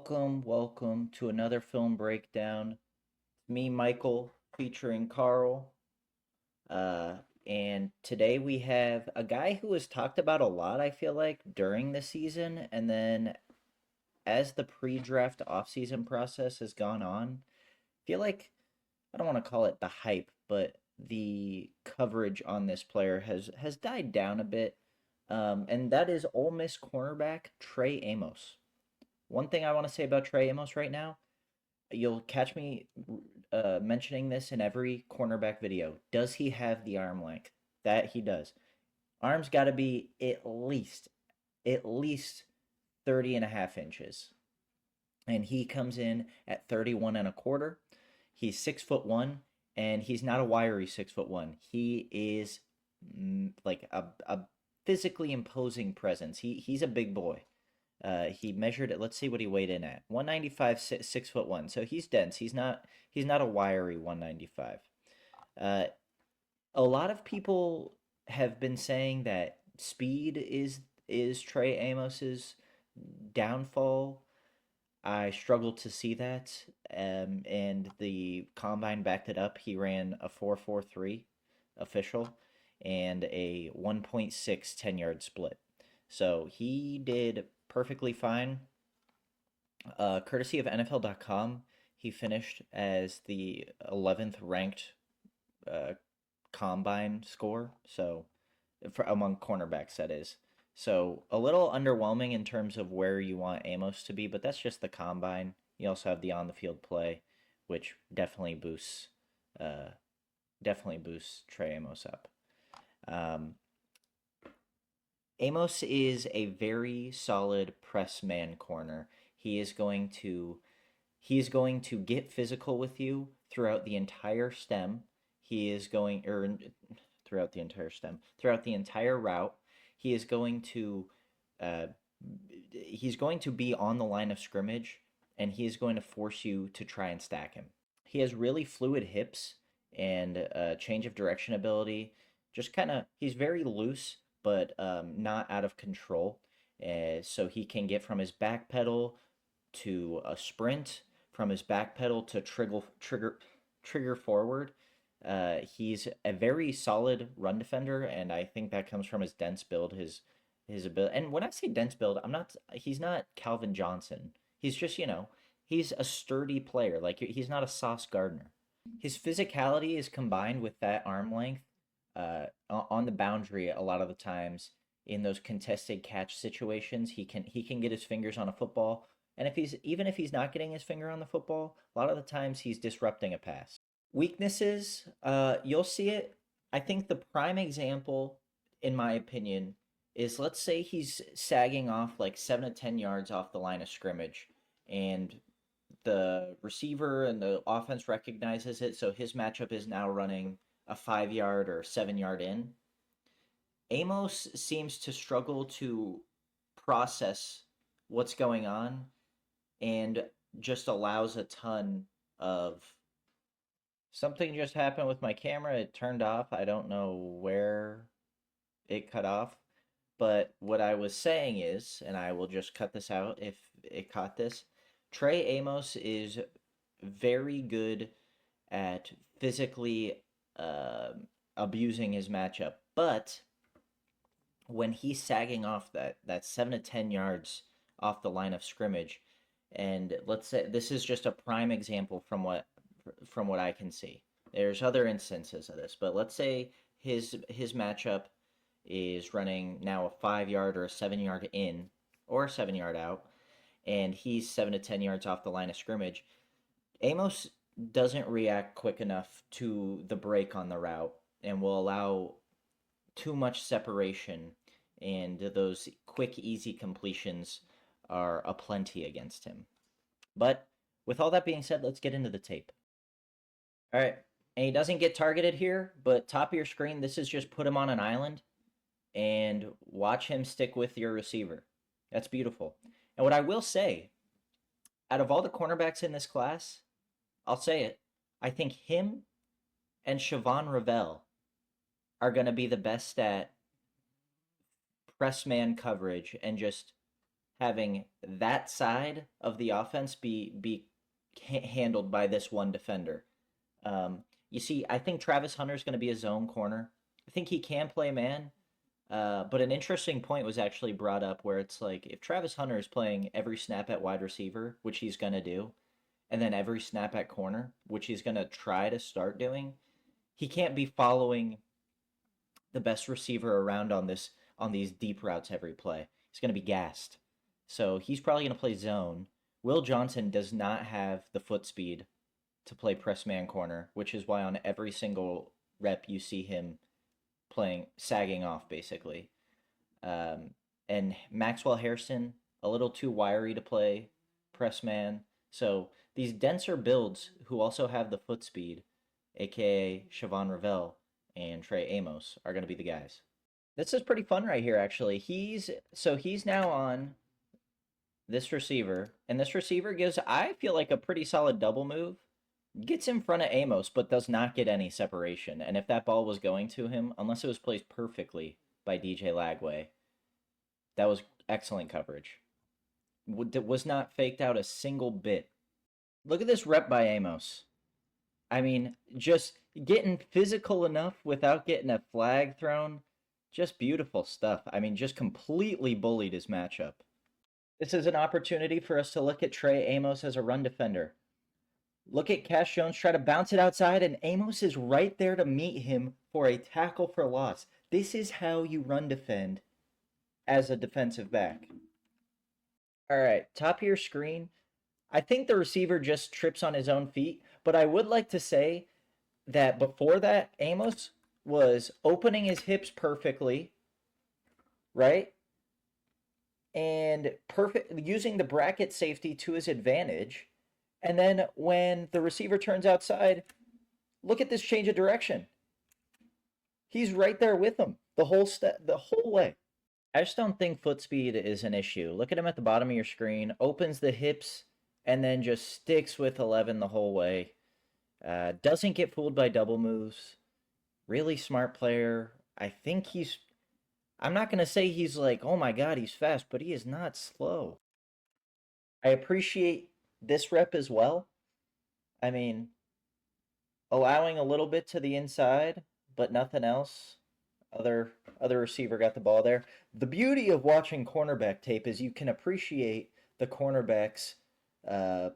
Welcome to another film breakdown. Me, Michael, featuring Carl. Uh, and today we have a guy who was talked about a lot, I feel like, during the season. And then as the pre-draft off-season process has gone on, I feel like, I don't want to call it the hype, but the coverage on this player has died down a bit. And that is Ole Miss cornerback Trey Amos. One thing I want to say about Trey Amos right now, you'll catch me mentioning this in every cornerback video. Does he have the arm length? That he does. Arm's got to be at least 30 and a half inches. And he comes in at 31 and a quarter. He's 6'1", and he's not a wiry 6'1". He is like a physically imposing presence. He's a big boy. He measured it. Let's see what he weighed in at. 195, 6'1". So he's dense. He's not a wiry 195. Uh, a lot of people have been saying that speed is Trey Amos's downfall. I struggle to see that. And the combine backed it up. He ran a 4.43 official and a 1.6 10-yard split. So he did perfectly fine. Courtesy of NFL.com, he finished as the 11th ranked uh, combine score. So among cornerbacks, that is. So a little underwhelming in terms of where you want Amos to be, but that's just the combine. You also have the on the field play, which uh, definitely boosts Trey Amos up. Um, Amos is a very solid press man corner. He is going to he's going to get physical with you throughout the entire stem. He is going throughout the entire stem, throughout the entire route. He is going to uh, he's going to be on the line of scrimmage, and he is going to force you to try and stack him. He has really fluid hips and change of direction ability. Just kind of, he's very loose, but not out of control. So he can get from his back pedal to a sprint, from his back pedal to trigger forward. He's a very solid run defender, and I think that comes from his dense build, his ability. And when I say dense build, he's not Calvin Johnson. He's just, he's a sturdy player. Like he's not a Sauce Gardner. His physicality is combined with that arm length on the boundary a lot of the times in those contested catch situations. He can get his fingers on a football, and if he's not getting his finger on the football, a lot of the times he's disrupting a pass. Weaknesses, you'll see it. I think the prime example, in my opinion, is let's say he's sagging off like 7 to 10 yards off the line of scrimmage, and the receiver and the offense recognizes it, so his matchup is now running a 5 yard or 7 yard in. Amos seems to struggle to process what's going on and just allows a ton of something just happened with my camera. It turned off. I don't know where it cut off. But what I was saying is, and I will just cut this out if it caught this, Trey Amos is very good at physically uh, abusing his matchup. But when he's sagging off that 7 to 10 yards off the line of scrimmage, and let's say this is just a prime example from what I can see. There's other instances of this, but let's say his matchup is running now a 5 yard or a 7 yard in or a 7 yard out, and he's 7 to 10 yards off the line of scrimmage. Amos doesn't react quick enough to the break on the route and will allow too much separation, and those quick, easy completions are aplenty against him. But with all that being said, let's get into the tape. All right. And he doesn't get targeted here, but top of your screen, this is just put him on an island and watch him stick with your receiver. That's beautiful. And what I will say, out of all the cornerbacks in this class, I'll say it, I think him and Siobhan Ravel are going to be the best at press man coverage and just having that side of the offense be handled by this one defender. You see, I think Travis Hunter is going to be a zone corner. I think he can play man. But an interesting point was actually brought up where it's like if Travis Hunter is playing every snap at wide receiver, which he's going to do, and then every snap at corner, which he's going to try to start doing, he can't be following the best receiver around on these deep routes every play. He's going to be gassed. So he's probably going to play zone. Will Johnson does not have the foot speed to play press man corner, which is why on every single rep you see him playing sagging off basically. Um, and Maxwell Hairston a little too wiry to play press man. So these denser builds who also have the foot speed, aka Siobhan Ravel and Trey Amos, are going to be the guys. This is pretty fun right here, actually. He's now on this receiver, and this receiver gives, I feel like, a pretty solid double move. Gets in front of Amos, but does not get any separation. And if that ball was going to him, unless it was placed perfectly by DJ Lagway, that was excellent coverage. Was not faked out a single bit. Look at this rep by Amos. I mean, just getting physical enough without getting a flag thrown. Just beautiful stuff. I mean, just completely bullied his matchup. This is an opportunity for us to look at Trey Amos as a run defender. Look at Cash Jones try to bounce it outside, and Amos is right there to meet him for a tackle for loss. This is how you run defend as a defensive back. All right, top of your screen. I think the receiver just trips on his own feet, but I would like to say that before that, Amos was opening his hips perfectly, right? And perfect using the bracket safety to his advantage. And then when the receiver turns outside, look at this change of direction. He's right there with him the whole way. I just don't think foot speed is an issue. Look at him at the bottom of your screen, opens the hips, and then just sticks with 11 the whole way. Doesn't get fooled by double moves. Really smart player. I'm not going to say he's like, oh my God, he's fast, but he is not slow. I appreciate this rep as well. I mean, allowing a little bit to the inside, but nothing else. Other receiver got the ball there. The beauty of watching cornerback tape is you can appreciate the cornerback's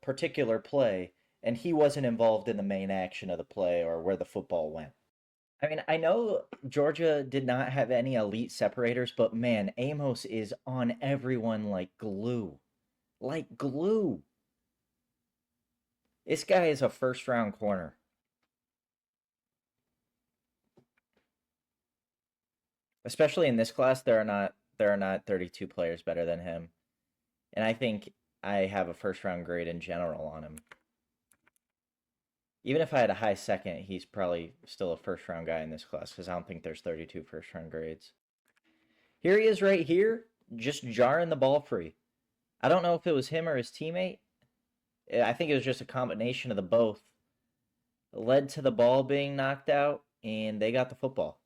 particular play, and he wasn't involved in the main action of the play or where the football went. I mean, I know Georgia did not have any elite separators, but man, Amos is on everyone like glue. Like glue. This guy is a first round corner. Especially in this class, there are not 32 players better than him. And I think I have a first round grade in general on him. Even if I had a high second, he's probably still a first round guy in this class because I don't think there's 32 first round grades. Here he is right here, just jarring the ball free. I don't know if it was him or his teammate. I think it was just a combination of the both. It led to the ball being knocked out, and they got the football.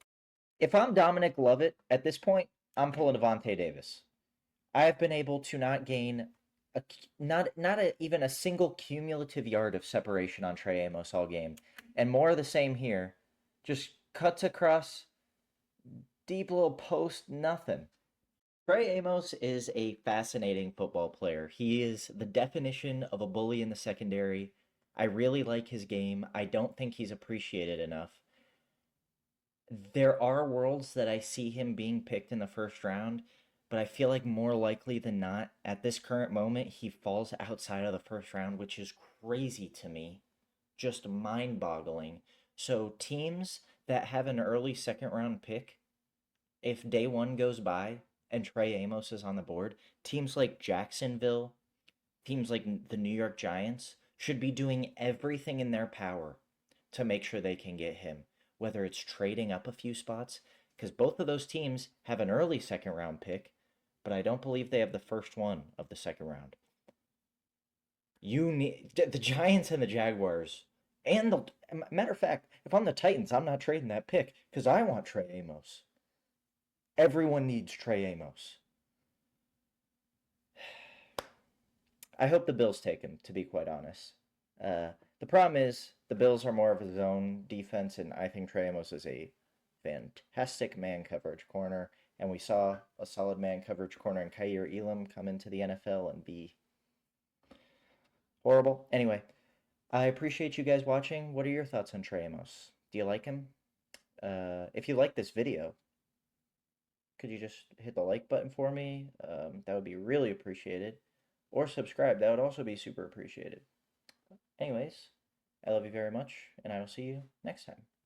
If I'm Dominic Lovett at this point, I'm pulling Devontae Davis. I've been able to not gain even a single cumulative yard of separation on Trey Amos all game. And more of the same here. Just cuts across, deep little post, nothing. Trey Amos is a fascinating football player. He is the definition of a bully in the secondary. I really like his game. I don't think he's appreciated enough. There are worlds that I see him being picked in the first round, but I feel like more likely than not, at this current moment, he falls outside of the first round, which is crazy to me. Just mind-boggling. So teams that have an early second round pick, if day one goes by and Trey Amos is on the board, teams like Jacksonville, teams like the New York Giants should be doing everything in their power to make sure they can get him, whether it's trading up a few spots, because both of those teams have an early second round pick, but I don't believe they have the first one of the second round. You need the Giants and the Jaguars, and the matter of fact, if I'm the Titans, I'm not trading that pick because I want Trey Amos. Everyone needs Trey Amos. I hope the Bills take him, to be quite honest. Uh, the problem is the Bills are more of a zone defense, and I think Trey Amos is a fantastic man coverage corner. And we saw a solid man coverage corner in Kaiir Elam come into the NFL and be horrible. Anyway, I appreciate you guys watching. What are your thoughts on Trey Amos? Do you like him? If you like this video, could you just hit the like button for me? That would be really appreciated. Or subscribe. That would also be super appreciated. Anyways, I love you very much, and I will see you next time.